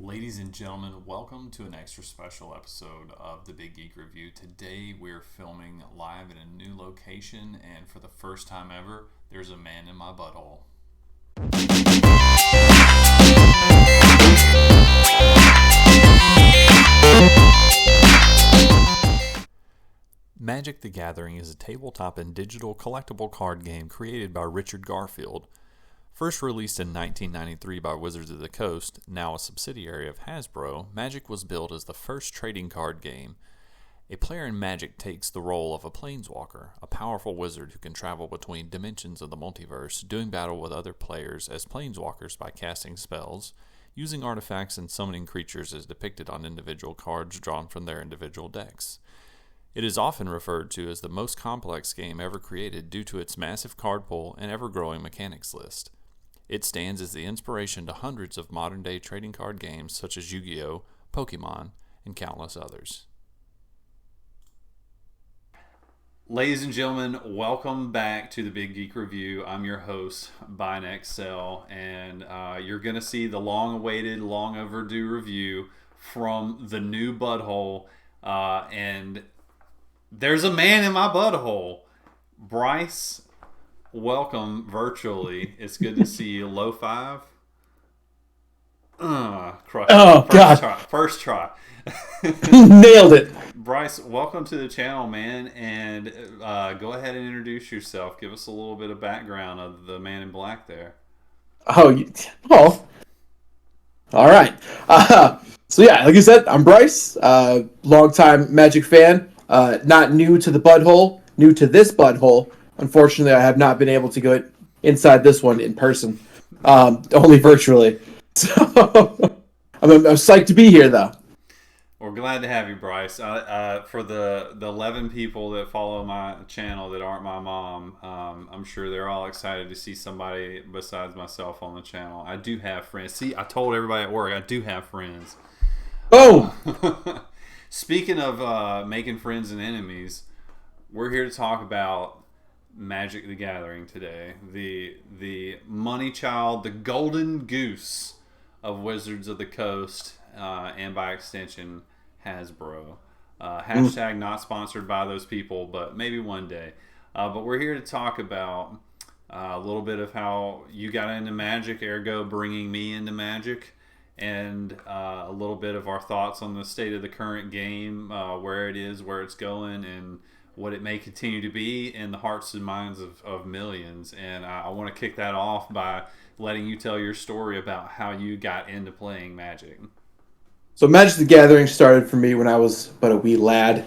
Ladies and gentlemen, welcome to an extra special episode of the Big Geek Review. Today we're filming live at a new location, and for the first time ever, there's a man in my butthole. Magic: The Gathering is a tabletop and digital collectible card game created by Richard Garfield. First released in 1993 by Wizards of the Coast, now a subsidiary of Hasbro, Magic was billed as the first trading card game. A player in Magic takes the role of a planeswalker, a powerful wizard who can travel between dimensions of the multiverse, doing battle with other players as planeswalkers by casting spells, using artifacts and summoning creatures as depicted on individual cards drawn from their individual decks. It is often referred to as the most complex game ever created due to its massive card pool and ever-growing mechanics list. It stands as the inspiration to hundreds of modern-day trading card games such as Yu-Gi-Oh!, Pokemon, and countless others. Ladies and gentlemen, welcome back to the Big Geek Review. I'm your host, BuyNextSell, and you're going to see the long-awaited, long-overdue review from the new butthole. And there's a man in my butthole. Bryce, welcome virtually. It's good to see you. Low five. Crush. Oh, God. First try. Nailed it. Bryce, welcome to the channel, man. And go ahead and introduce yourself. Give us a little bit of background of the man in black there. Oh, all right. So yeah, like you said, I'm Bryce, longtime Magic fan. Not new to the butthole, new to this butthole. Unfortunately, I have not been able to go inside this one in person, only virtually. So I'm psyched to be here, though. We're glad to have you, Bryce. For the 11 people that follow my channel that aren't my mom, I'm sure they're all excited to see somebody besides myself on the channel. I do have friends. See, I told everybody at work I do have friends. Oh! Speaking of making friends and enemies, we're here to talk about Magic: The Gathering today. The money child, the golden goose of Wizards of the Coast, and by extension, Hasbro. Hashtag not sponsored by those people, but maybe one day. But we're here to talk about a little bit of how you got into Magic, ergo bringing me into Magic, and a little bit of our thoughts on the state of the current game, where it is, where it's going, and what it may continue to be in the hearts and minds of millions. And I want to kick that off by letting you tell your story about how you got into playing Magic. So Magic: The Gathering started for me when I was but a wee lad,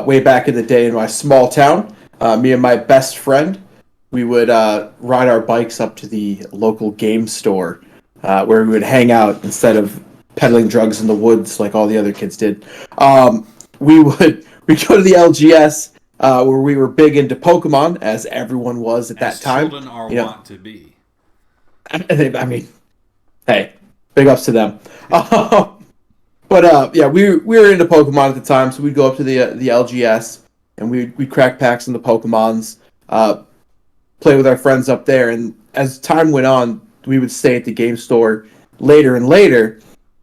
way back in the day in my small town. Me and my best friend, we would ride our bikes up to the local game store, where we would hang out instead of peddling drugs in the woods like all the other kids did. We'd go to the LGS, where we were big into Pokemon, as everyone was at that time. Children are wont to be. I mean, hey, big ups to them. But yeah, we were into Pokemon at the time, so we'd go up to the LGS and we'd crack packs in the Pokemons, play with our friends up there. And as time went on, we would stay at the game store later and later,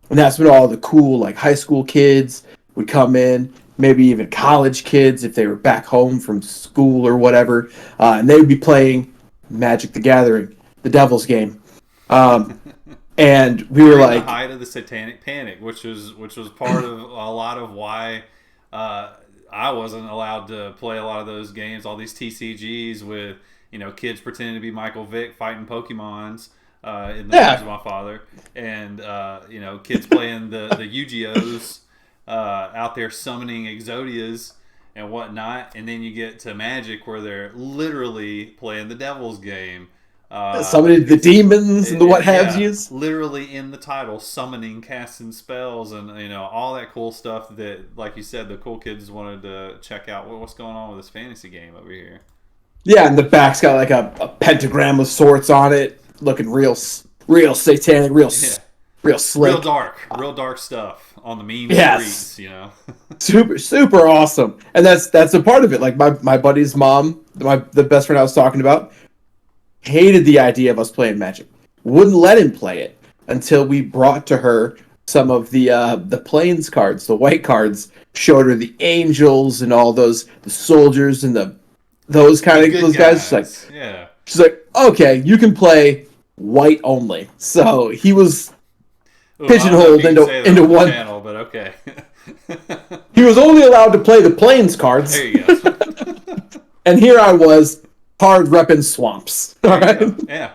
and that's when all the cool like high school kids would come in. Maybe even college kids if they were back home from school or whatever, and they would be playing Magic: The Gathering, the Devil's game, and we were like the height of the Satanic Panic, which was part of a lot of why I wasn't allowed to play a lot of those games. All these TCGs with kids pretending to be Michael Vick fighting Pokemons in the arms of my father, and kids playing the Yu-Gi-Ohs. Out there summoning Exodias and whatnot, and then you get to Magic where they're literally playing the Devil's game, summoning the demons and the what have yous. Literally in the title, summoning, casting spells, and all that cool stuff that, like you said, the cool kids wanted to check out. What's going on with this fantasy game over here? Yeah, and the back's got like a pentagram with swords on it, looking real satanic, real slick, real dark stuff on the mean streets, super awesome. And that's a part of it. Like my buddy's mom, the best friend I was talking about, hated the idea of us playing Magic. Wouldn't let him play it until we brought to her some of the plains cards, the white cards, showed her the angels and all the soldiers and those Good guys. She's like, okay, you can play white only. So he was pigeonholed into one channel, but okay. He was only allowed to play the plains cards. There you go. And here I was, hard repping swamps. All right? Yeah.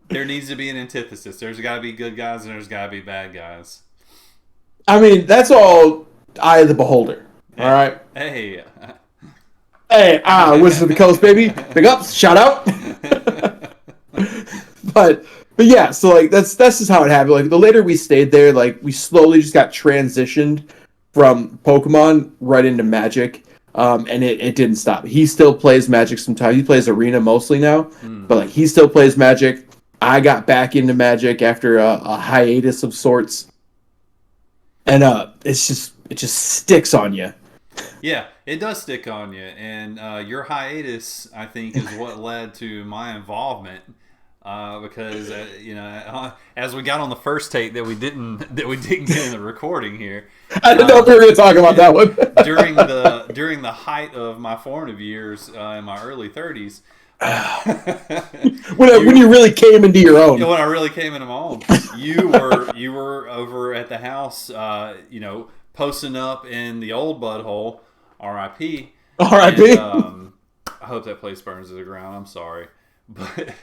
There needs to be an antithesis. There's got to be good guys and there's got to be bad guys. I mean, that's all eye of the beholder. All right? Hey. Hey, Wizards of the Coast, baby. Big ups. Shout out. But yeah, so like that's just how it happened. Like the later we stayed there, like we slowly just got transitioned from Pokemon right into Magic. And it didn't stop. He still plays Magic sometimes. He plays Arena mostly now, but like he still plays Magic. I got back into Magic after a hiatus of sorts, and it just sticks on you. Yeah, it does stick on you, and your hiatus, I think, is what led to my involvement. Because as we got on the first take that we didn't get in the recording here. I didn't know if we were going to talk about that one. during the height of my formative years in my early 30s. When you really came into your own. When I really came into my own, you were over at the house, posting up in the old Butthole, R.I.P. R.I.P. I hope that place burns to the ground. I'm sorry, but.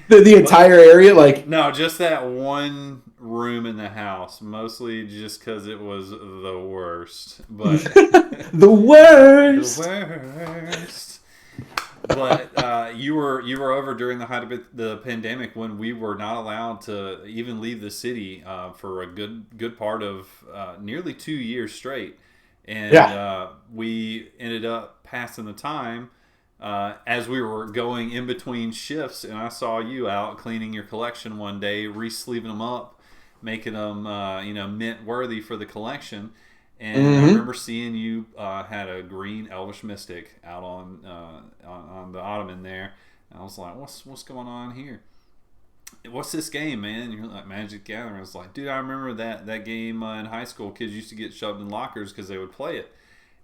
The entire area, like no, just that one room in the house, mostly just because it was the worst. But the worst. But you were over during the height of the pandemic when we were not allowed to even leave the city for a good part of nearly 2 years straight, and we ended up passing the time. As we were going in between shifts, and I saw you out cleaning your collection one day, re-sleeving them up, making them, mint worthy for the collection. And I remember seeing you had a green Elvish Mystic out on the ottoman there, and I was like, "What's going on here? What's this game, man?" And you're like, "Magic Gathering." I was like, "Dude, I remember that game in high school. Kids used to get shoved in lockers because they would play it."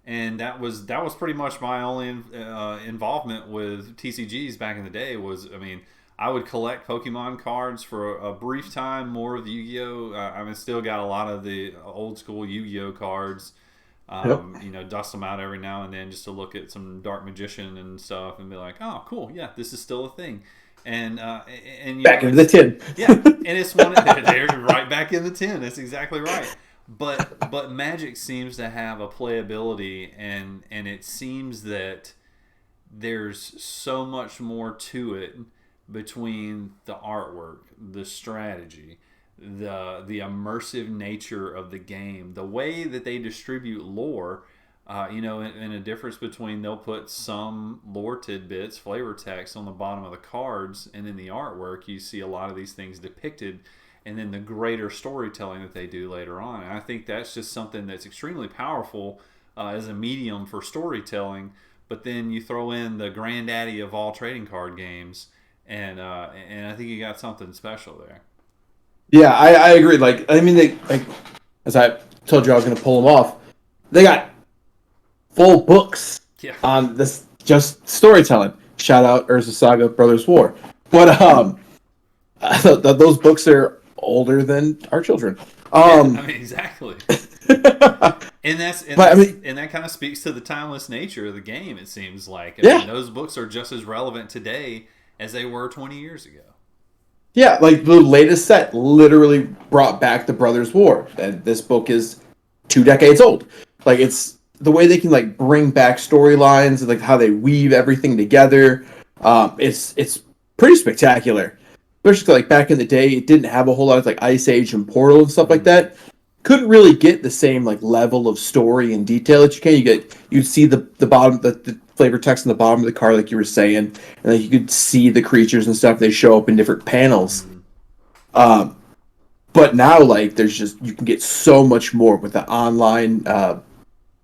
And that was pretty much my only involvement with TCGs back in the day. I would collect Pokemon cards for a brief time, more of the Yu-Gi-Oh! Still got a lot of the old school Yu-Gi-Oh! Cards. Dust them out every now and then just to look at some Dark Magician and stuff and be like, oh, cool, yeah, this is still a thing. And back into the tin. Yeah, and it's they're right back in the tin. That's exactly right. But Magic seems to have a playability, and it seems that there's so much more to it between the artwork, the strategy, the immersive nature of the game, the way that they distribute lore. And a difference between they'll put some lore tidbits, flavor text on the bottom of the cards, and in the artwork you see a lot of these things depicted. And then the greater storytelling that they do later on. And I think that's just something that's extremely powerful as a medium for storytelling. But then you throw in the granddaddy of all trading card games, and I think you got something special there. Yeah, I agree. As I told you I was going to pull them off, they got full books on this just storytelling. Shout out Urza Saga Brothers War. But those books are older than our children. Exactly. and that kind of speaks to the timeless nature of the game. It seems like those books are just as relevant today as they were 20 years ago. Yeah, like the latest set literally brought back the Brothers War, and this book is 2 decades old. Like it's the way they can like bring back storylines and like how they weave everything together. It's pretty spectacular. Especially like back in the day, it didn't have a whole lot of like Ice Age and Portal and stuff like that. Couldn't really get the same like level of story and detail that you can. You'd see the bottom, the flavor text on the bottom of the card, like you were saying, and like you could see the creatures and stuff. They show up in different panels. But now like you can get so much more with the online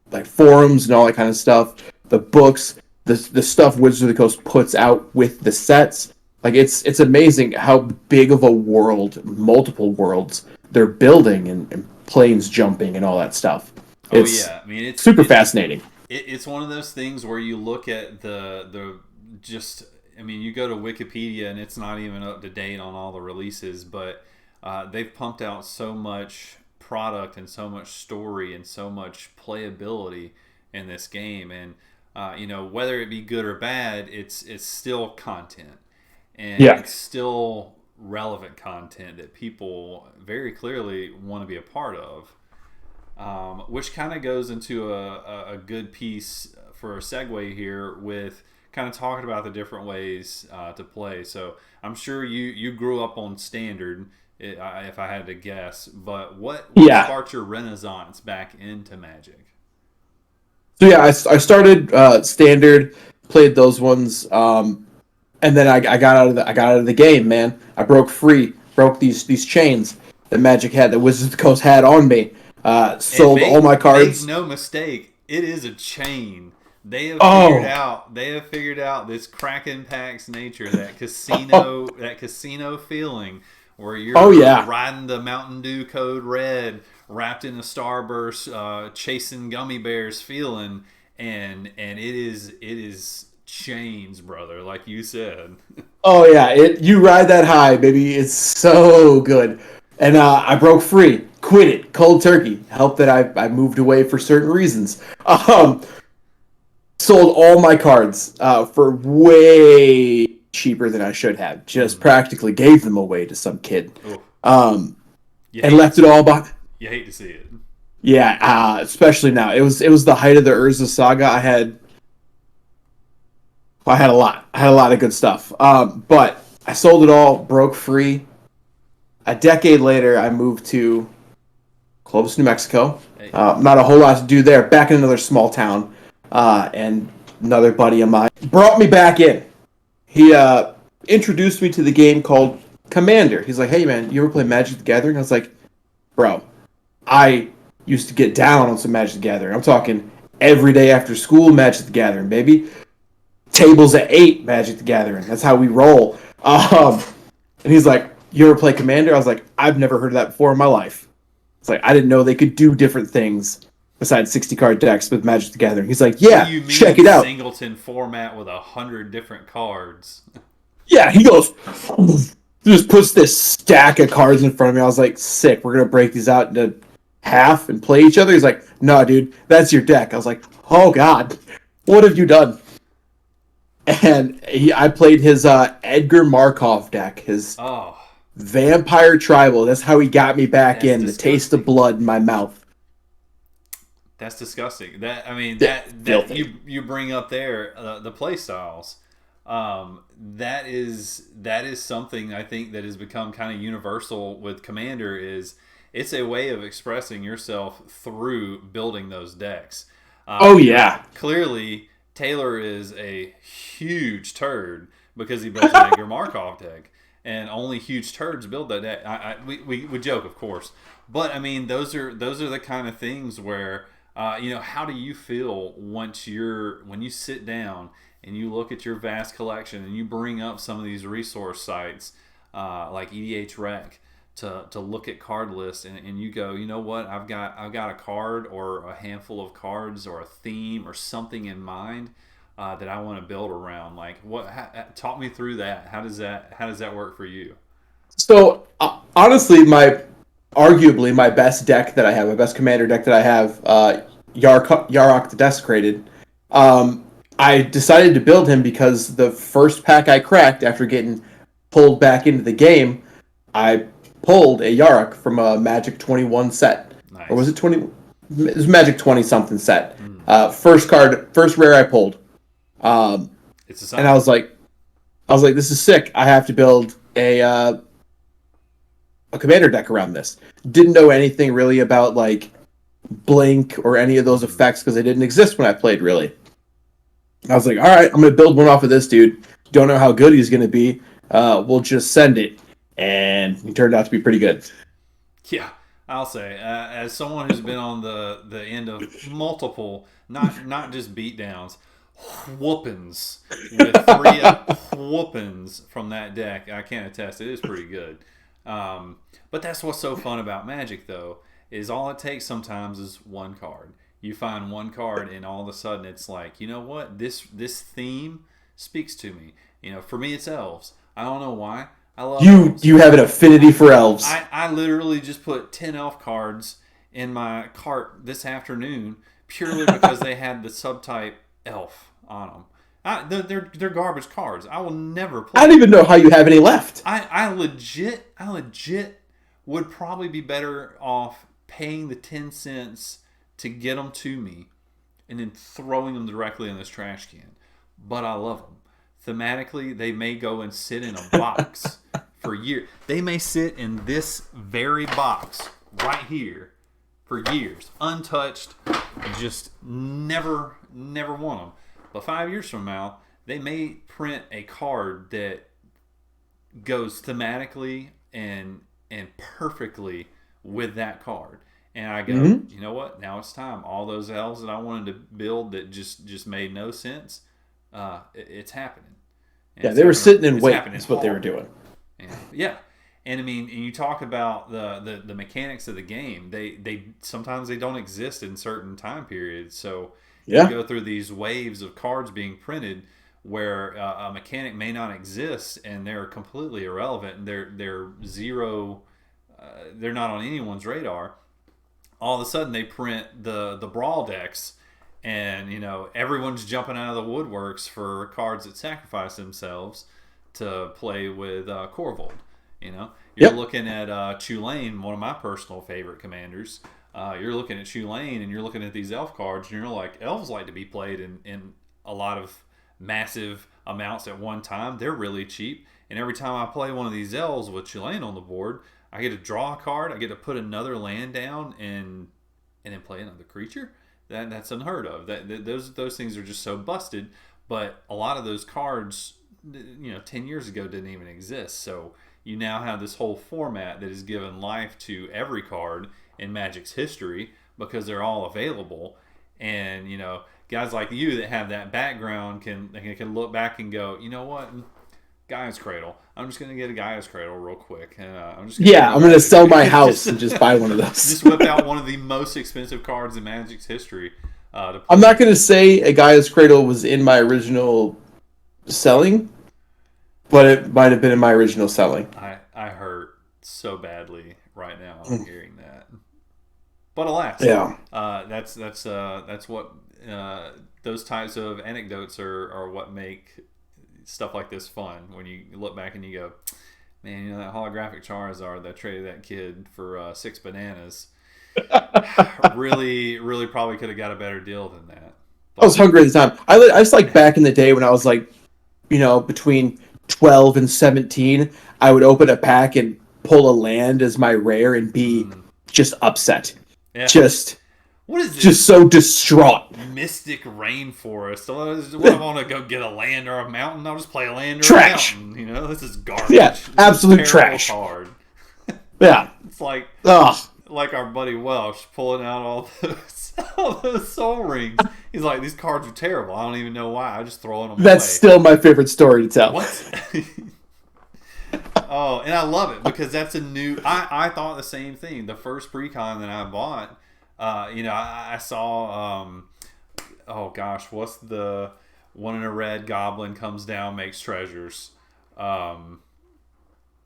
like forums and all that kind of stuff. The books, the stuff Wizards of the Coast puts out with the sets. Like it's amazing how big of a world, multiple worlds they're building and planes jumping and all that stuff. Oh It's yeah, I mean super fascinating. it's one of those things where you look at the just I mean you go to Wikipedia and it's not even up to date on all the releases, but they've pumped out so much product and so much story and so much playability in this game, and whether it be good or bad, it's still content, and Yeah. it's still relevant content that people very clearly want to be a part of. Which kind of goes into a good piece for a segue here with kind of talking about the different ways to play. So I'm sure you grew up on standard, if I had to guess. But what Yeah. sparked your renaissance back into Magic? So yeah, I started standard, played those ones, and then I got out of the game, man. I broke free, broke these chains that Magic had, that Wizards of the Coast had on me. And Sold all my make cards. no mistake, it is a chain. They have figured Oh, out. They have figured out this Kraken Pack's nature, that casino feeling, where oh you're yeah, riding the Mountain Dew Code Red, wrapped in a Starburst, chasing gummy bears feeling, and it is chains, brother, like you said. oh yeah. You ride that high, baby. It's so good. And I broke free, quit it, cold turkey. Helped that I moved away for certain reasons. Sold all my cards for way cheaper than I should have. Just Mm. practically gave them away to some kid, Oh, you and hate to left it see all it. behind. You hate to see it. Yeah, especially now. It was the height of the Urza saga. I had a lot. I had a lot of good stuff. But I sold it all, broke free. A decade later, I moved to Clovis, New Mexico. Hey, Not a whole lot to do there. Back in another small town, and another buddy of mine brought me back in. He introduced me to the game called Commander. He's like, "Hey man, you ever play Magic the Gathering?" I was like, "Bro, I used to get down on some Magic the Gathering. I'm talking every day after school Magic the Gathering, baby. Tables at 8 Magic the Gathering. That's how we roll." And he's like, "You ever play Commander?" I was like, "I've never heard of that before in my life." It's like I didn't know they could do different things besides 60 card decks with Magic the Gathering. He's like, what do "Yeah, you check mean it out." singleton format with 100 different cards? Yeah, he goes, just puts this stack of cards in front of me. I was like, "Sick. We're gonna break these out into half and play each other." He's like, "No, dude, that's your deck." I was like, "Oh God, what have you done?" And I played his Edgar Markov deck, his Oh, Vampire Tribal. That's how he got me back that's in. The taste of disgusting. blood in my mouth. That's disgusting. That I mean Yeah, that filthy. you bring up there the play styles. That is something I think that has become kind of universal with Commander. Is it's a way of expressing yourself through building those decks. Oh yeah. Clearly, Taylor is a huge turd because he built an Edgar Markov deck, and only huge turds build that deck. We joke, of course, but I mean those are the kind of things where how do you feel when you sit down and you look at your vast collection and you bring up some of these resource sites like EDH Rec to look at card lists, and you go, you know what, I've got a card or a handful of cards or a theme or something in mind that I want to build around. Like talk me through that. How does that work for you? So honestly, arguably my best deck that I have, my best commander deck that I have, Yarok the Desecrated. I decided to build him because the first pack I cracked after getting pulled back into the game, I pulled a Yarok from a Magic 21 set, or was Nice. it 20? It was Magic 20 something set. Mm. First card, first rare I pulled, um, It's a and I sign. was like, this is sick. I have to build a commander deck around this. Didn't know anything really about like blink or any of those Mm. effects because they didn't exist when I played really. I was like, all right, I'm gonna build one off of this dude. Don't know how good he's gonna be. We'll just send it, and he turned out to be pretty good. Yeah, I'll say, as someone who's been on the end of multiple, not just beatdowns, whoopings with three whoopings from that deck. I can attest it is pretty good. But that's what's so fun about Magic, though, is all it takes sometimes is one card. You find one card, and all of a sudden it's like, you know what? This theme speaks to me. For me, it's elves. I don't know why. I love elves. You have an affinity for elves. I literally just put 10 elf cards in my cart this afternoon purely because they had the subtype elf on them. They're garbage cards. I will never play. I don't even know how you have any left. I legit would probably be better off paying the 10 cents to get them to me and then throwing them directly in this trash can. But I love them. Thematically, they may go and sit in a box for years. They may sit in this very box right here for years, untouched, just never want them. But 5 years from now, they may print a card that goes thematically and perfectly with that card. And I go, you know what? Now it's time. All those elves that I wanted to build that just made no sense, it's happening. And they were sitting in wait. That's what they were doing. Yeah. And I mean, and you talk about the mechanics of the game. They sometimes they don't exist in certain time periods. So you go through these waves of cards being printed where a mechanic may not exist and they're completely irrelevant and they're zero. They're not on anyone's radar. All of a sudden, they print the brawl decks, and everyone's jumping out of the woodworks for cards that sacrifice themselves to play with Corvold. You're looking at Tulane, one of my personal favorite commanders. You're looking at Tulane, and you're looking at these elf cards, and you're like, elves like to be played in a lot of massive amounts at one time. They're really cheap, and every time I play one of these elves with Tulane on the board, I get to draw a card, I get to put another land down, and then play another creature. That's unheard of. Those things are just so busted. But a lot of those cards, 10 years ago didn't even exist. So you now have this whole format that has given life to every card in Magic's history because they're all available. And guys like you that have that background can look back and go, you know what? Gaia's Cradle. I'm just going to get a Gaia's Cradle real quick. I'm going to sell my house and just buy one of those. Just whip out one of the most expensive cards in Magic's history. I'm not going to say a Gaia's Cradle was in my original selling, but it might have been in my original selling. I hurt so badly right now hearing that. But alas, that's what those types of anecdotes are what make stuff like this fun. When you look back and you go, man, that holographic Charizard that traded that kid for 6 bananas really probably could have got a better deal than that. But I was hungry at the time. I was like back in the day when I was like, between 12 and 17, I would open a pack and pull a land as my rare and be just upset. Yeah. What is this? Just so distraught. Mystic rainforest. What, I want to go get a land or a mountain? I'll just play a land or trash. A mountain. This is garbage. Yeah, this absolute trash. Hard. Yeah. It's like ugh. Like our buddy Welsh pulling out all those soul rings. He's like, these cards are terrible. I don't even know why. I just throw them That's away. Still my favorite story to tell. What? Oh, and I love it because that's a new... I thought the same thing. The first pre-con that I bought... I saw, oh gosh, what's the one in a red goblin comes down, makes treasures? Dockside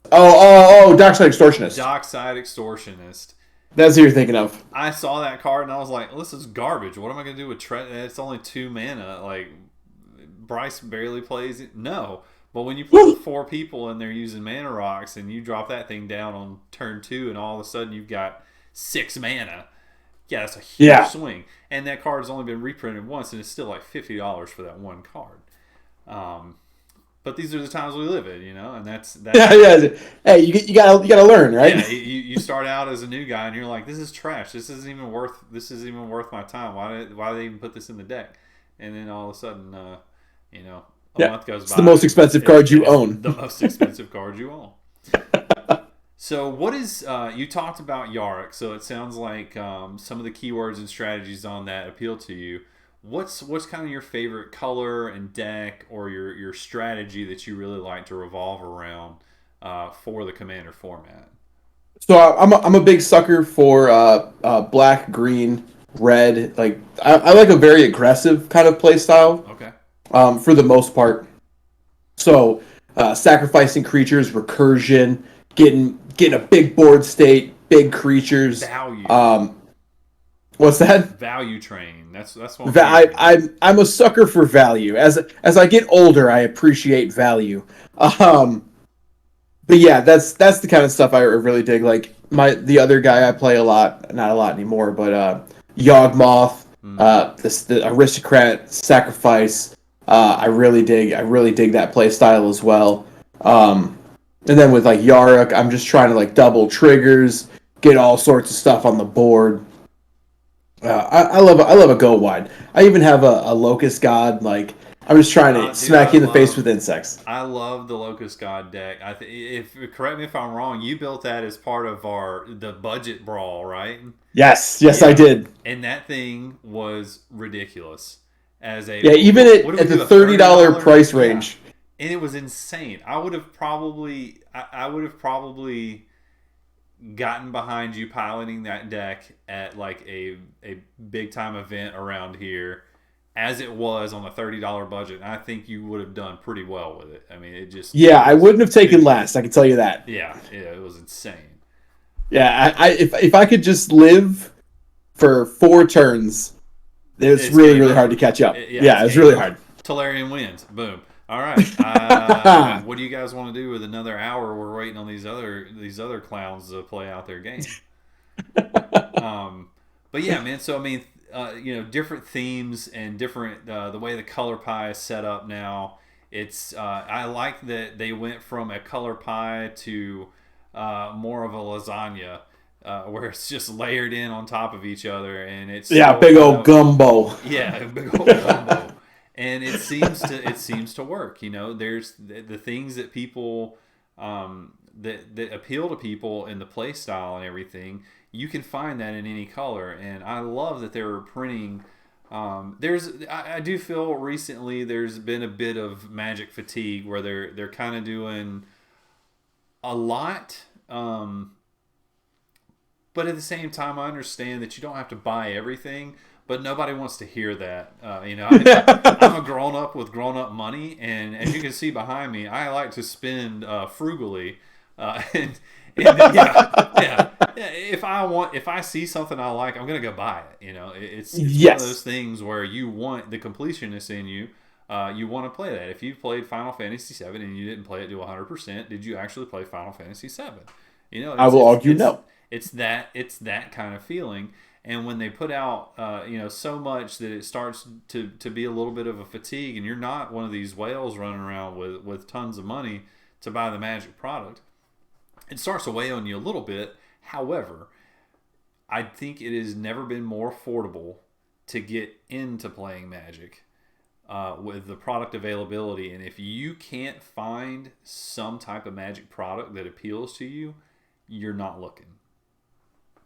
Extortionist. Dockside Extortionist. That's what you're thinking of. I saw that card and I was like, this is garbage. What am I going to do with It's only 2 mana. Like, Bryce barely plays it. No. But when you put 4 people and they're using mana rocks and you drop that thing down on turn 2 and all of a sudden you've got 6 mana. Yeah, that's a huge swing. And that card has only been reprinted once, and it's still like $50 for that one card. But these are the times we live in, and that's yeah. Hey, you gotta learn, right? Yeah, you start out as a new guy, and you're like, this is trash. This isn't even worth my time. Why did they even put this in the deck? And then all of a sudden, a month goes by. It's the most expensive card you own. The most expensive card you own. So what is, you talked about Yarick, so it sounds like some of the keywords and strategies on that appeal to you. what's kind of your favorite color and deck, or your strategy that you really like to revolve around for the Commander format? So I'm a big sucker for black, green, red. Like I like a very aggressive kind of play style. Okay. For the most part. So sacrificing creatures, recursion, getting a big board state, big creatures. Value. What's that? Value train. That's what I'm hearing. I'm a sucker for value. As I get older, I appreciate value. Um, but yeah, that's the kind of stuff I really dig. Like the other guy I play a lot, not a lot anymore, but Yawgmoth, the aristocrat sacrifice. I really dig that play style as well. And then with like Yarok, I'm just trying to like double triggers, get all sorts of stuff on the board. I love a go wide. I even have a locust god. Like I'm just trying to Dude, smack you in the face with insects. I love the Locust God deck. If correct me if I'm wrong, you built that as part of the budget brawl, right? Yes, I Yeah, did. and that thing was ridiculous. As a Yeah, even what did at we the do, a $30 $30? price Yeah, range. and it was insane. I would have probably gotten behind you piloting that deck at like a big time event around here, as it was on a $30 budget. And I think you would have done pretty well with it. I mean, Yeah, it I was wouldn't have taken last. I can tell you that. yeah, it was insane. Yeah, if I could just live for 4 turns, it's It's really game hard to over. catch up. Yeah, Yeah, it's it's game really over. hard. Tolarian wins. Boom. All right. What do you guys want to do with another hour? We're waiting on these other clowns to play out their game. Um, but yeah, man. So I mean, different themes and different the way the color pie is set up now. It's I like that they went from a color pie to more of a lasagna, where it's just layered in on top of each other, and it's Yeah, still big kind old of gumbo. yeah, big old combo. And it seems to work. There's the things that people that appeal to people in the play style and everything. You can find that in any color, and I love that they're printing. I do feel recently there's been a bit of Magic fatigue where they're kind of doing a lot. But at the same time, I understand that you don't have to buy everything. But nobody wants to hear that. I'm a grown up with grown up money, and as you can see behind me, I like to spend frugally. Yeah. If I see something I like, I'm gonna go buy it. It's one of those Yes. things where you want the completionist in you. You want to play that. If you played Final Fantasy VII and you didn't play it to 100%, did you actually play Final Fantasy VII? I will argue no. It's that kind of feeling. And when they put out so much that it starts to be a little bit of a fatigue, and you're not one of these whales running around with tons of money to buy the Magic product, it starts to weigh on you a little bit. However, I think it has never been more affordable to get into playing Magic with the product availability. And if you can't find some type of Magic product that appeals to you, you're not looking.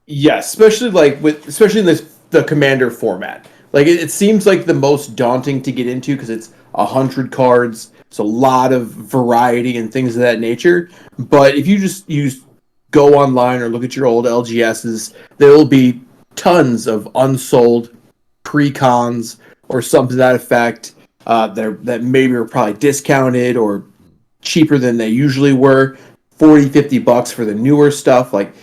Yes, especially in the commander format. Like it seems like the most daunting to get into because it's 100 cards. It's a lot of variety and things of that nature. But if you just go online or look at your old LGSs, there will be tons of unsold pre-cons or something to that effect. That maybe are probably discounted or cheaper than they usually were. 40, $50 for the newer stuff. Like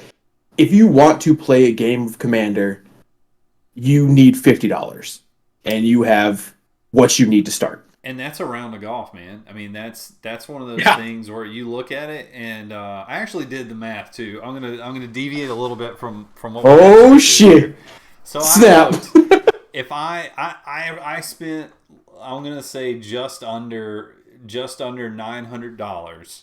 if you want to play a game of Commander, you need $50, and you have what you need to start. And that's a round of golf, man. I mean, that's one of those Yeah. things where you look at it, and I actually did the math too. I'm gonna deviate a little bit from what. Oh We shit! So Snap. I looked. If I spent, I'm gonna say just under $900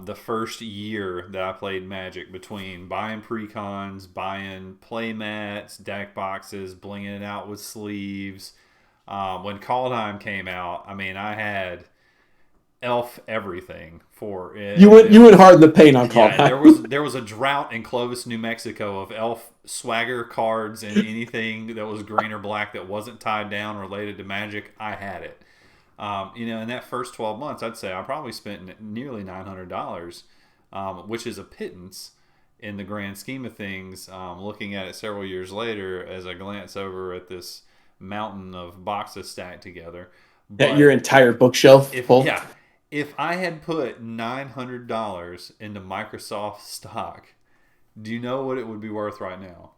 the first year that I played Magic, between buying precons, buying play mats, deck boxes, blinging it out with sleeves. When Kaldheim came out, I mean, I had elf everything for it. You went hard in the paint on Yeah, and Kaldheim. there was a drought in Clovis, New Mexico, of elf swagger cards and anything that was green or black that wasn't tied down related to Magic. I had it. In that first 12 months, I'd say I probably spent nearly $900, which is a pittance in the grand scheme of things. Looking at it several years later, as I glance over at this mountain of boxes stacked together, That but your entire bookshelf if full. yeah, if I had put $900 into Microsoft stock, do you know what it would be worth right now?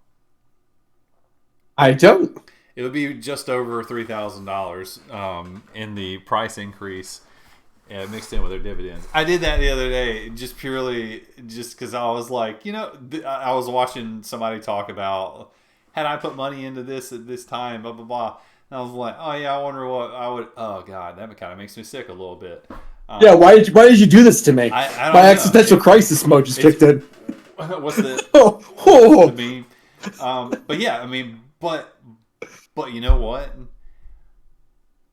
I don't. It would be just over $3,000 in the price increase mixed in with their dividends. I did that the other day just purely just because I was like, I was watching somebody talk about had I put money into this at this time, blah blah blah. And I was like, oh yeah, I wonder what I would. Oh god, that kind of makes me sick a little bit. Yeah, why did you do this to me? I don't My know. existential crisis mode just kicked in. What's the Oh. the meme? But yeah, I mean, but you know what?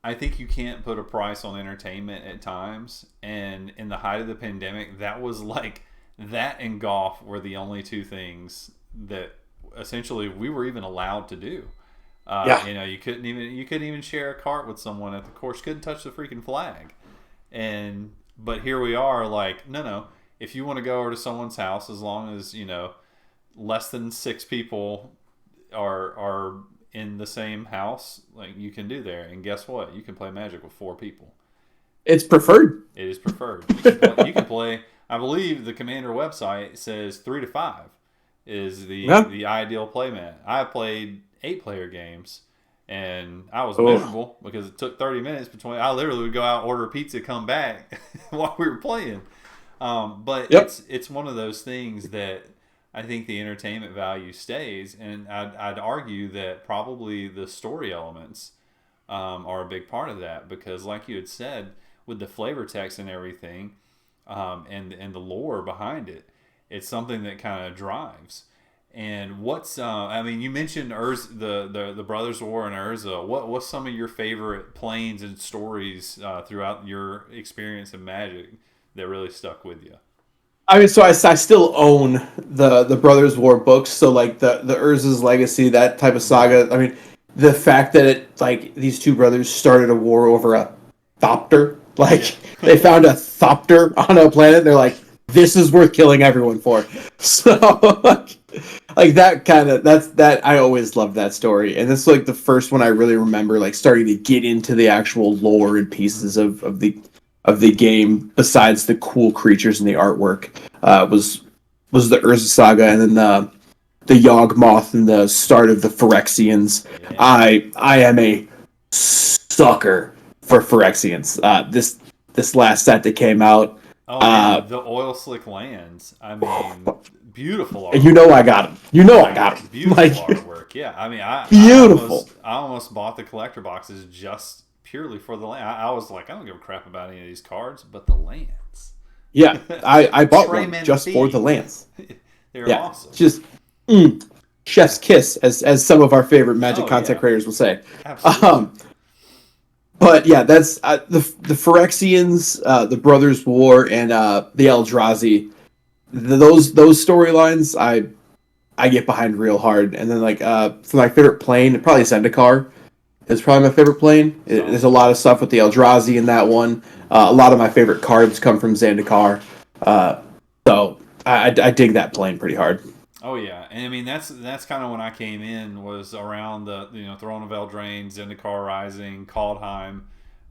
I think you can't put a price on entertainment at times, and in the height of the pandemic, that was like that and golf were the only two things that essentially we were even allowed to do. Yeah. You couldn't even share a cart with someone at the course. Couldn't touch the freaking flag. But here we are, like, no. If you want to go over to someone's house, as long as less than 6 people are in the same house, like you can do there. And guess what? You can play Magic with 4 people. It's preferred. It is preferred. You can play. I believe the Commander website says 3 to 5 is the ideal play mat. I played 8-player games, and I was miserable because it took 30 minutes between. I literally would go out, order a pizza, come back while we were playing. But it's one of those things that I think the entertainment value stays, and I'd argue that probably the story elements are a big part of that because, like you had said, with the flavor text and everything, and the lore behind it, it's something that kind of drives. And what's you mentioned the Brothers War and Urza. What's some of your favorite planes and stories throughout your experience in Magic that really stuck with you? I mean, so I still own the Brothers War books. So like the Urza's Legacy, that type of saga. I mean, the fact that these two brothers started a war over a Thopter. They found a Thopter on a planet. They're like, this is worth killing everyone for. So that I always loved that story. And this is like the first one I really remember starting to get into the actual lore and pieces of the game besides the cool creatures and the artwork. Was the Urza saga, and then the Yawgmoth and the start of the Phyrexians. Yeah. I am a sucker for Phyrexians. This last set that came out. Oh, the Oil Slick Lands. I mean, beautiful artwork. I got them. I got them. Beautiful artwork. Yeah, I mean, beautiful. I almost bought the collector boxes just purely for the land. I was like, I don't give a crap about any of these cards, but the lands. Yeah, I bought one just for the lands. They're awesome. Just chef's kiss, as some of our favorite Magic content creators will say. Absolutely. But yeah, that's the Phyrexians, the Brothers War, and the Eldrazi. Those storylines, I get behind real hard. And then for my favorite plane, probably Zendikar is probably my favorite plane. There's a lot of stuff with the Eldrazi in that one. A lot of my favorite cards come from Zendikar. So I dig that plane pretty hard. Oh yeah, and I mean that's kind of when I came in, was around the Throne of Eldraine, Zendikar Rising, Kaldheim.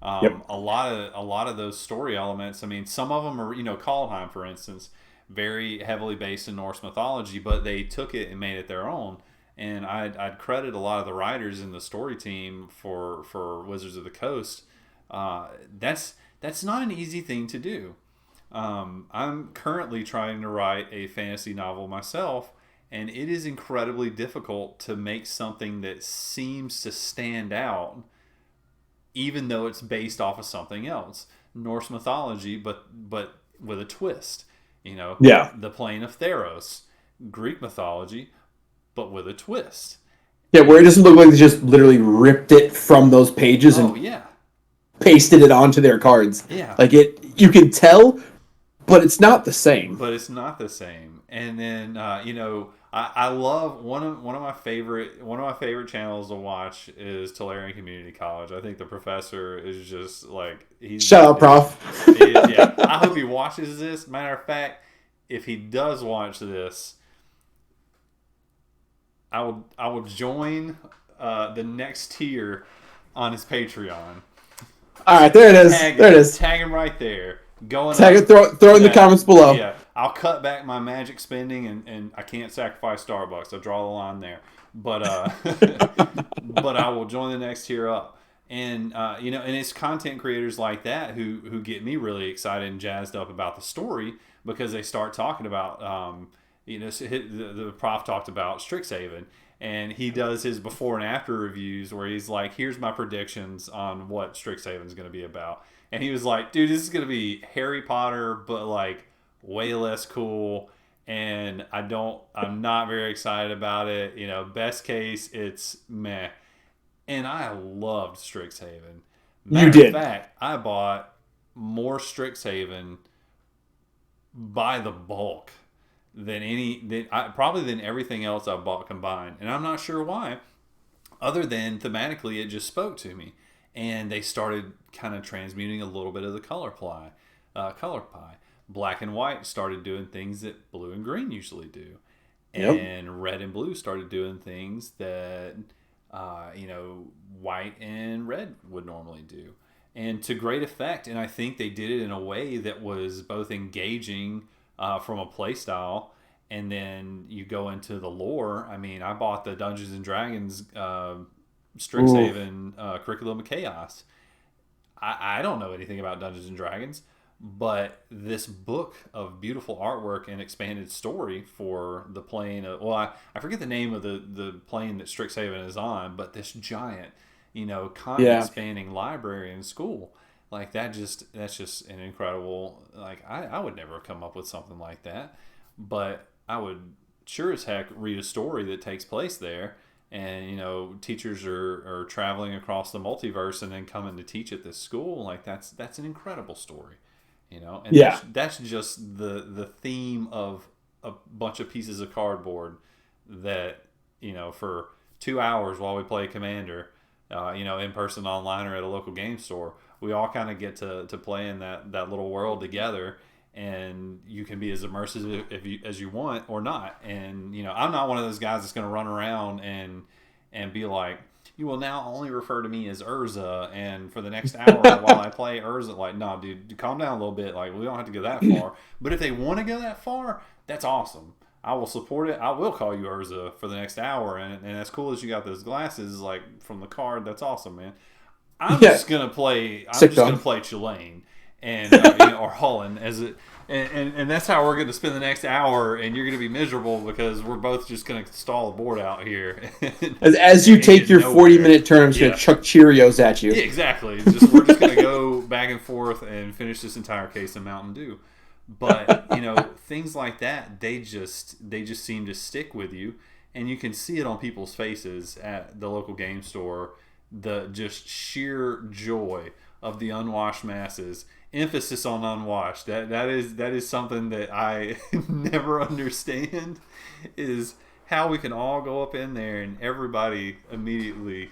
A lot of those story elements. I mean, some of them are Kaldheim, for instance, very heavily based in Norse mythology, but they took it and made it their own. And I'd credit a lot of the writers in the story team for Wizards of the Coast. That's not an easy thing to do. I'm currently trying to write a fantasy novel myself, and it is incredibly difficult to make something that seems to stand out, even though it's based off of something else, Norse mythology, but with a twist. The plane of Theros, Greek mythology, but with a twist. Yeah, where it doesn't look like they just literally ripped it from those pages and pasted it onto their cards. Yeah. Like you can tell, but it's not the same. But it's not the same. And then I love one of my favorite channels to watch is Tulare Community College. I think the professor is just like Shout out, Prof. Yeah, I hope he watches this. Matter of fact, if he does watch this, I will join the next tier on his Patreon. All right, there it is. There it is. Tag him right there. Tag it. Throw it in the comments below. Yeah, I'll cut back my Magic spending, and I can't sacrifice Starbucks. I draw the line there. But but I will join the next tier up. And and it's content creators like that who get me really excited and jazzed up about the story, because they start talking about the prof talked about Strixhaven, and he does his before and after reviews where he's like, here's my predictions on what Strixhaven is going to be about. And he was like, dude, this is going to be Harry Potter, but like way less cool. And I'm not very excited about it. Best case, it's meh. And I loved Strixhaven. Matter of fact, I bought more Strixhaven by the bulk than probably than everything else I bought combined. And I'm not sure why, other than thematically it just spoke to me. And they started kind of transmuting a little bit of the color pie. Black and white started doing things that blue and green usually do. And red and blue started doing things that white and red would normally do. And to great effect. And I think they did it in a way that was both engaging from a play style, and then you go into the lore. I mean, I bought the Dungeons and Dragons Strixhaven Curriculum of Chaos. I don't know anything about Dungeons and Dragons, but this book of beautiful artwork and expanded story for the plane of, I forget the name of the plane that Strixhaven is on, but this giant, continent spanning library and school, like that's just an incredible, like I would never come up with something like that, but I would sure as heck read a story that takes place there. And teachers are traveling across the multiverse and then coming to teach at this school. Like that's an incredible story, and that's just the theme of a bunch of pieces of cardboard that for 2 hours while we play Commander, in person, online, or at a local game store, we all kind of get to play in that little world together. And you can be as immersive as you want or not. And I'm not one of those guys that's going to run around and be like, you will now only refer to me as Urza, and for the next hour while I play Urza. Like, no, dude, calm down a little bit. Like, we don't have to go that far. But if they want to go that far, that's awesome. I will support it. I will call you Urza for the next hour. And as cool as you got those glasses, like from the card, that's awesome, man. I'm just gonna play Tulane and or Holland as it, and that's how we're going to spend the next hour. And you're going to be miserable because we're both just going to stall the board out here. as you take your 40-minute turn, I'm just going to chuck Cheerios at you. Yeah, exactly. We're just going to go back and forth and finish this entire case of Mountain Dew. But things like that, they just seem to stick with you, and you can see it on people's faces at the local game store. The just sheer joy of the unwashed masses. Emphasis on unwashed. That is something that I never understand, is how we can all go up in there and everybody immediately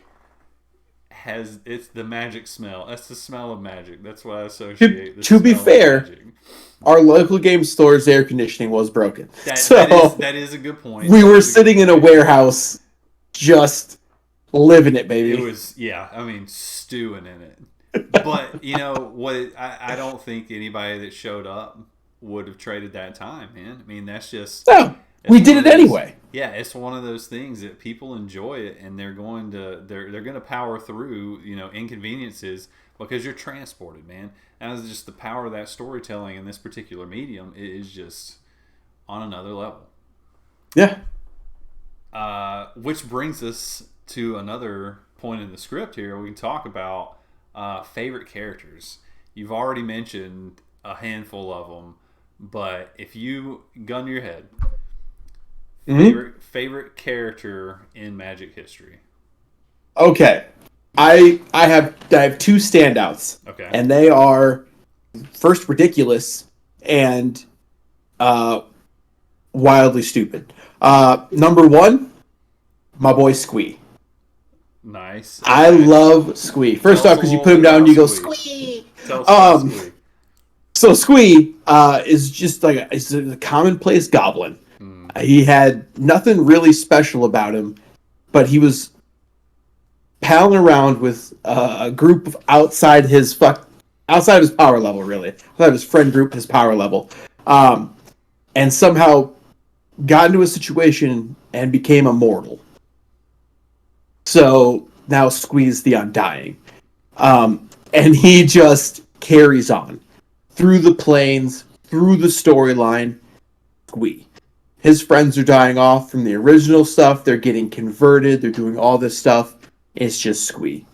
has, it's the magic smell. That's the smell of magic. That's what I associate. To be fair, our local game store's air conditioning was broken. That is a good point. We were sitting in a warehouse just living it, baby. It was, stewing in it. But I don't think anybody that showed up would have traded that time, man. I mean, that's just we did it anyway. Yeah, it's one of those things that people enjoy it, and they're going to power through inconveniences because you're transported, man. And it's just the power of that storytelling in this particular medium is just on another level. Yeah. Which brings us to another point in the script here. We can talk about favorite characters. You've already mentioned a handful of them, but if you gun your head, favorite character in Magic history. Okay, I have two standouts, Okay. and they are first ridiculous and uh, wildly stupid. Number one, my boy Squee. Nice. I Okay. love Squee. First Tell us off, a because you little put bit him down about and you go Squee. Squee. Tell us about Um, Squee. so Squee is just like it's a commonplace goblin. Hmm. He had nothing really special about him, but he was palling around with a group of outside his power level, really. Outside his friend group, his power level, and somehow got into a situation and became immortal. So now Squeeze the Undying, and he just carries on through the planes, through the storyline. Squee. His friends are dying off from the original stuff. They're getting converted. They're doing all this stuff. It's just Squee.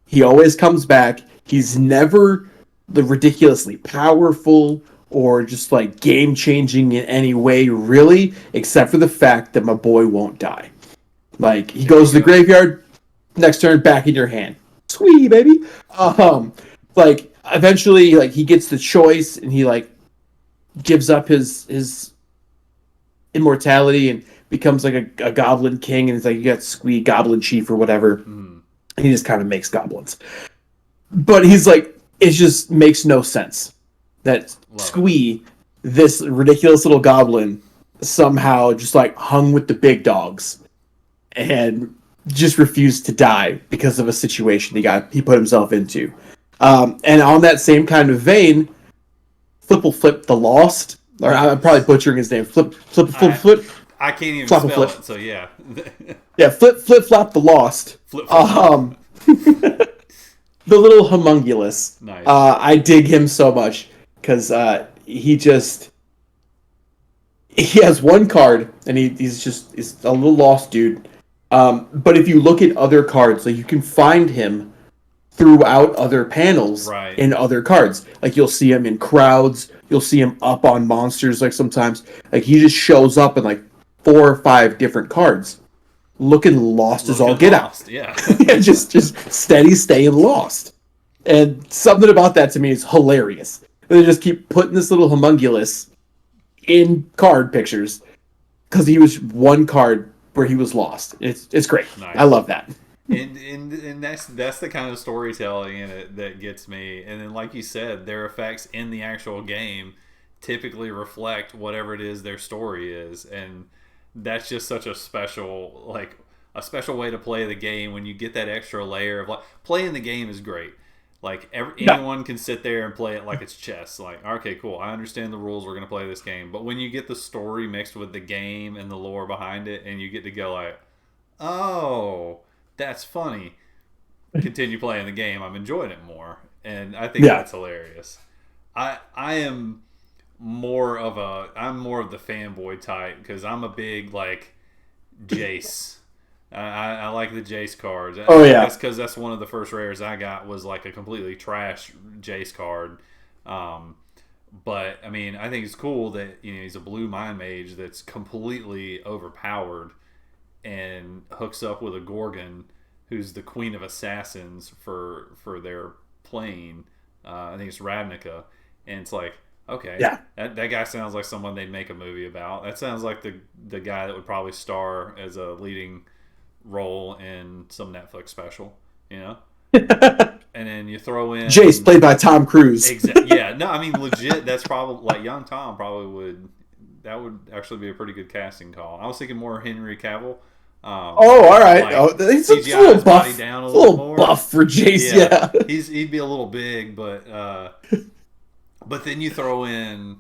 He always comes back. He's never the ridiculously powerful or just like game changing in any way, really, except for the fact that my boy won't die. Like he There you goes to the go. graveyard, next turn back in your hand. Sweet baby. Like eventually, like he gets the choice and he like gives up his immortality and becomes like a goblin king, and it's like you got Squee Goblin Chief or whatever. Hmm. And he just kind of makes goblins. But he's like, it just makes no sense that Love it. Squee, this ridiculous little goblin, somehow just like hung with the big dogs and just refused to die because of a situation he put himself into. And on that same kind of vein, Flipple Flip the Lost, or I'm probably Nice. butchering his name. I Flip, I can't even Flopple spell Flip. it, so yeah. Yeah, Flip Flop the Lost. Flip flop. Um, the little homunculus. Nice. I dig him so much because he has one card and he's a little lost dude. But if you look at other cards, like you can find him throughout other panels Right. in other cards. Like you'll see him in crowds, you'll see him up on monsters. Like sometimes, like he just shows up in like 4 or 5 different cards, looking lost as all Looking get out. lost. Yeah. just steady staying lost. And something about that to me is hilarious. They just keep putting this little homunculus in card pictures because he was one card where he was lost. It's great. Nice. I love that. And that's the kind of storytelling in it that gets me. And then, like you said, their effects in the actual game typically reflect whatever it is their story is, and that's just such a special way to play the game when you get that extra layer of like playing the game is great. Like Yeah. anyone can sit there and play it like it's chess. Like, okay, cool, I understand the rules. We're gonna play this game. But when you get the story mixed with the game and the lore behind it, and you get to go like, oh, that's funny. Continue playing the game. I'm enjoying it more, and I think Yeah. that's hilarious. I am I'm more of the fanboy type because I'm a big like Jace. I like the Jace cards. Oh I yeah. guess because that's one of the first rares I got was like a completely trash Jace card. Um, but I mean, I think it's cool that he's a blue mind mage that's completely overpowered and hooks up with a Gorgon, who's the queen of assassins for their plane. I think it's Ravnica, and it's like, okay, Yeah. that guy sounds like someone they'd make a movie about. That sounds like the guy that would probably star as a leading role in some Netflix special, you know. And then you throw in Jace played by Tom Cruise. Yeah, no, I mean legit. That's probably like young Tom probably would. That would actually be a pretty good casting call. I was thinking more Henry Cavill. Oh, all right. Like, Oh, he's a CGI little his buff. body down a It's little more. buff for Jace. Yeah. he'd be a little big, but then you throw in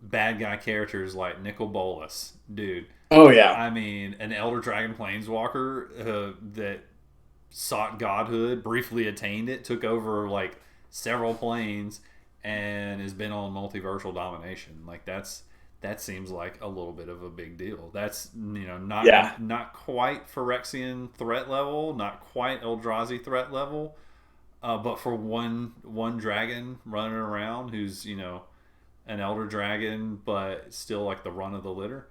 bad guy characters like Nicol Bolas, dude. Oh yeah. I mean, an Elder Dragon Planeswalker that sought godhood, briefly attained it, took over like several planes, and has been on multiversal domination. Like that seems like a little bit of a big deal. That's not quite Phyrexian threat level, not quite Eldrazi threat level, but for one dragon running around who's an Elder Dragon, but still like the run of the litter.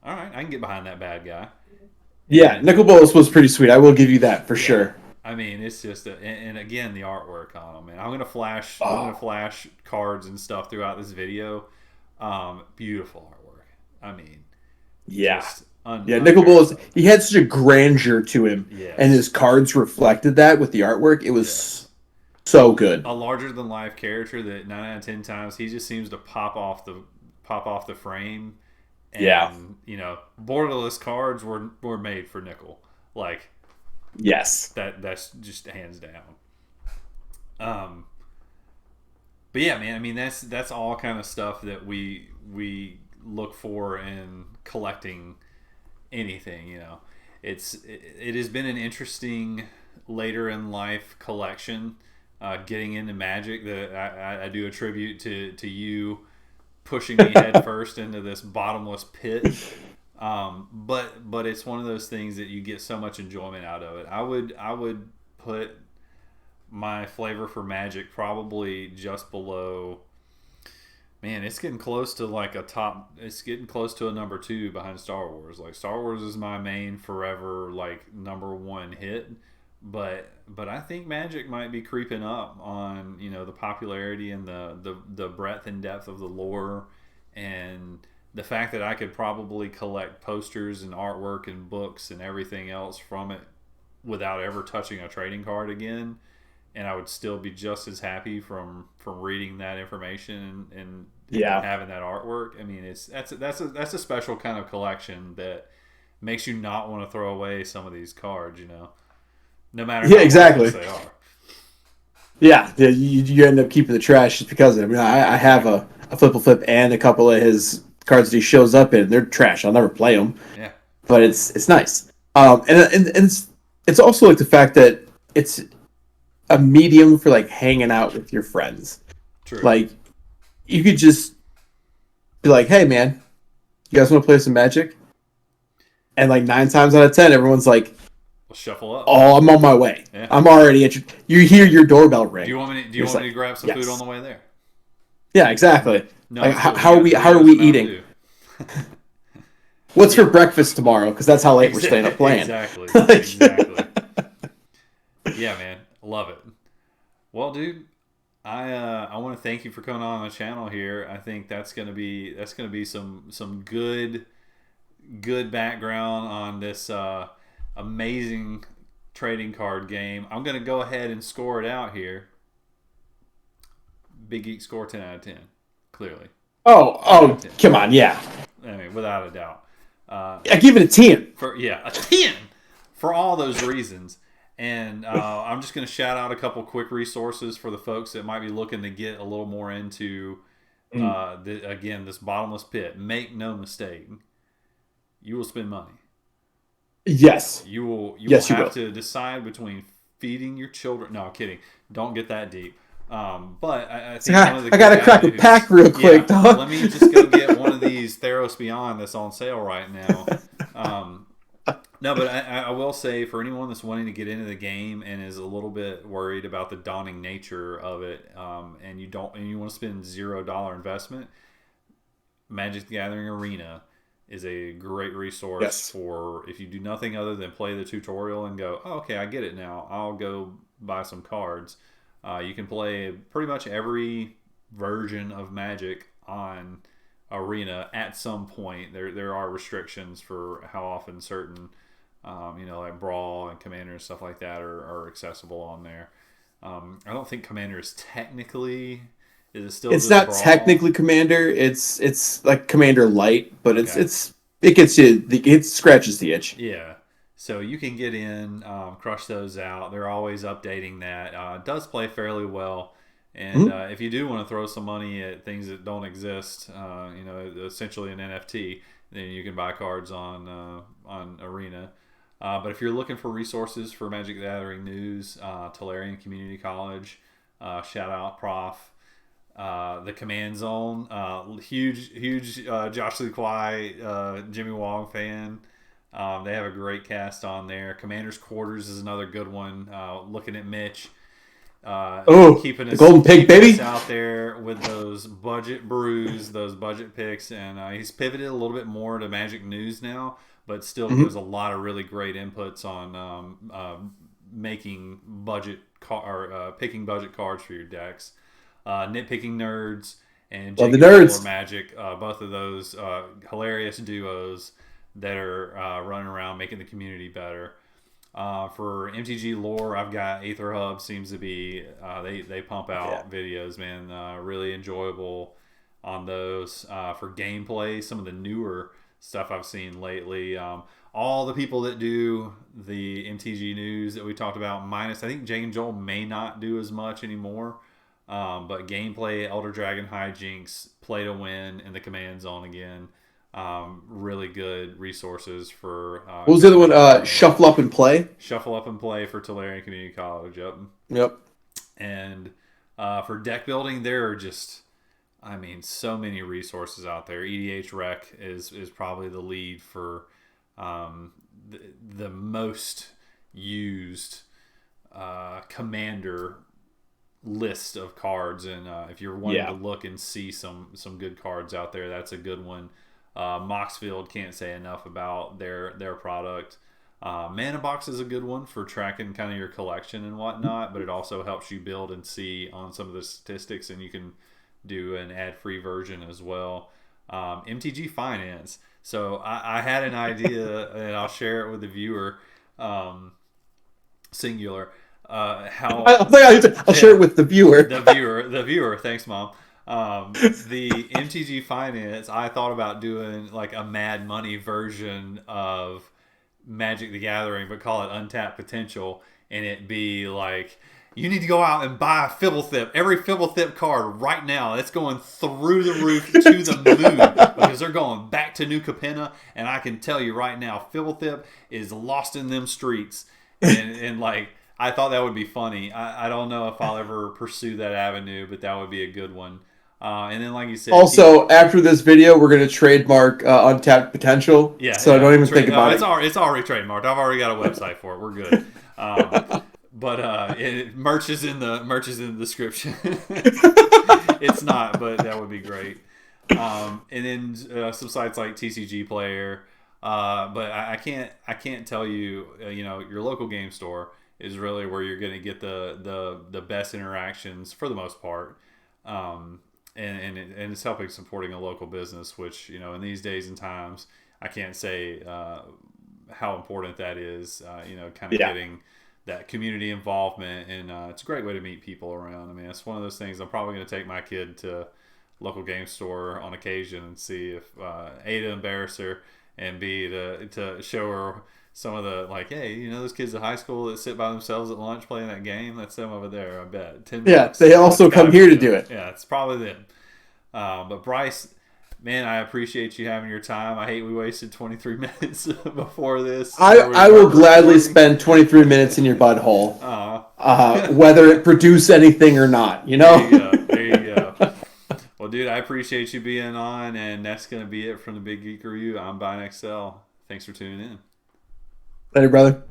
All right, I can get behind that bad guy. Yeah, And Nicol Bolas was pretty sweet. I will give you that for yeah, sure. I mean, it's just and again the artwork on them, man. I'm gonna Oh, flash cards and stuff throughout this video. Beautiful artwork. I mean, yeah. just Yeah, Nicol Bolas, unparalleled. he had such a grandeur to him, and his Yes, cards reflected that with the artwork. It was yes. so good. A larger than life character that 9 out of 10 times he just seems to pop off the frame, Yeah. and borderless cards were made for Nickel. Like Yes. that's just hands down. Um, but yeah, man. I mean, that's all kind of stuff that we look for in collecting anything. It has been an interesting later in life collection. Getting into Magic, that I do attribute to you pushing me head first into this bottomless pit. But it's one of those things that you get so much enjoyment out of it. I would put my flavor for Magic probably just below. Man, it's getting close to like a top. It's getting close to a number two behind Star Wars. Like Star Wars is my main forever like number one hit, but I think Magic might be creeping up on the popularity and the breadth and depth of the lore, and the fact that I could probably collect posters and artwork and books and everything else from it without ever touching a trading card again, and I would still be just as happy from reading that information and Yeah. having that artwork. I mean, that's a special kind of collection that makes you not want to throw away some of these cards, no matter Yeah, how exactly. worthless they are. Yeah, you end up keeping the trash just because of it. I mean, I have a flip and a couple of his cards that he shows up in. They're trash. I'll never play them, Yeah, but it's nice. And it's also like the fact that it's a medium for like hanging out with your friends. true. Like you could just be like, "Hey, man, you guys want to play some Magic?" And like 9 times out of 10, everyone's like, We'll shuffle up. "Oh, I'm on my way. Yeah. I'm already interested." You hear your doorbell ring. Do you You're just want me like, to grab some food on "Yes, the way there? yeah, exactly." No, Like, I'm good. how are we? We How got are we some Mountain eating? Dew. What's for Yeah. breakfast tomorrow? Because that's how late we're staying up playing. Exactly. Like- Exactly. Yeah, man. Love it. Well, dude, I want to thank you for coming on the channel here. I think that's gonna be some good background on this amazing trading card game. I'm gonna go ahead and score it out here. Big Geek score 10 out of 10. Clearly, 10 out oh, of 10. come on, yeah. I mean, without a doubt. I give it a 10. For a 10 for all those reasons. And I'm just going to shout out a couple quick resources for the folks that might be looking to get a little more into again, this bottomless pit. Make no mistake, you will spend money. Yes, You will yes, you have will. to decide between feeding your children. No, I'm kidding. Don't get that deep. But I think one of the I gotta good crack a avenues- pack real quick, dog. Let me just go get one of these Theros Beyond that's on sale right now. No, but I will say for anyone that's wanting to get into the game and is a little bit worried about the daunting nature of it, and you want to spend $0 investment, Magic the Gathering Arena is a great resource Yes. for if you do nothing other than play the tutorial and go, oh, okay, I get it now. I'll go buy some cards. You can play pretty much every version of Magic on Arena at some point. There are restrictions for how often certain, like Brawl and Commander and stuff like that are accessible on there. I don't think Commander is technically. Is it still? It's just not Brawl? technically Commander. It's like Commander Light, but Okay. it gets you. It scratches the itch. Yeah. So you can get in, crush those out. They're always updating that. It does play fairly well. And if you do want to throw some money at things that don't exist, essentially an NFT, then you can buy cards on Arena. But if you're looking for resources for Magic the Gathering news, Tolarian Community College, shout out Prof. The Command Zone, huge Josh Lee Kwai, Jimmy Wong fan. They have a great cast on there. Commander's Quarters is another good one. Looking at Mitch. Keeping the Golden Pig, baby, out there with those budget brews, those budget picks, and he's pivoted a little bit more to Magic News now, but still gives a lot of really great inputs on making picking budget cards for your decks. Nitpicking Nerds and Love the Jacob Nerds. Magic, both of those hilarious duos that are running around making the community better. For MTG lore, I've got Aether Hub. Seems to be they pump out videos, man. Really enjoyable on those. For gameplay, some of the newer stuff I've seen lately. All the people that do the MTG news that we talked about, minus I think Jake and Joel may not do as much anymore. But gameplay, Elder Dragon Hijinks, Play to Win, and the Command Zone again. Really good resources for. What was the other one? Shuffle Up and Play. Shuffle Up and Play for Tolarian Community College. Yep. And for deck building, there are just, so many resources out there. EDH Rec is probably the lead for the most used commander list of cards, and if you're wanting to look and see some good cards out there, that's a good one. Moxfield, can't say enough about their product. Mana Box is a good one for tracking kind of your collection and whatnot, but it also helps you build and see on some of the statistics, and you can do an ad-free version as well. MTG Finance. So I had an idea, and I'll share it with the viewer, singular. I'll share it with the viewer. The viewer. Thanks, Mom. The MTG Finance, I thought about doing like a Mad Money version of Magic the Gathering, but call it Untapped Potential, and it be like, you need to go out and buy a Fibblethip, every Fibblethip card right now. It's going through the roof to the moon because they're going back to New Capenna, and I can tell you right now, Fibblethip is lost in them streets, and like, I thought that would be funny. I don't know if I'll ever pursue that avenue, but that would be a good one. And then, like you said, also after this video, we're going to trademark Untapped Potential. So don't even think about it. It's already trademarked. I've already got a website for it. We're good. But merch is in the description. It's not, but that would be great. And then some sites like TCG Player. But I can't tell you. Your local game store is really where you're going to get the best interactions for the most part. And it's helping supporting a local business, which, in these days and times, I can't say how important that is, getting that community involvement. And it's a great way to meet people around. It's one of those things. I'm probably going to take my kid to local game store on occasion and see if A, to embarrass her, and B, to show her some of the, like, hey, those kids at high school that sit by themselves at lunch playing that game, that's them over there, I bet. $10. They also come here to do it. Yeah, it's probably them. But Bryce, man, I appreciate you having your time. I hate we wasted 23 minutes before this. I will gladly spend 23 minutes in your butthole, whether it produce anything or not, There you go. Well, dude, I appreciate you being on, and that's going to be it from the Big Geek Review. I'm Brian XL. Thanks for tuning in. Later, brother.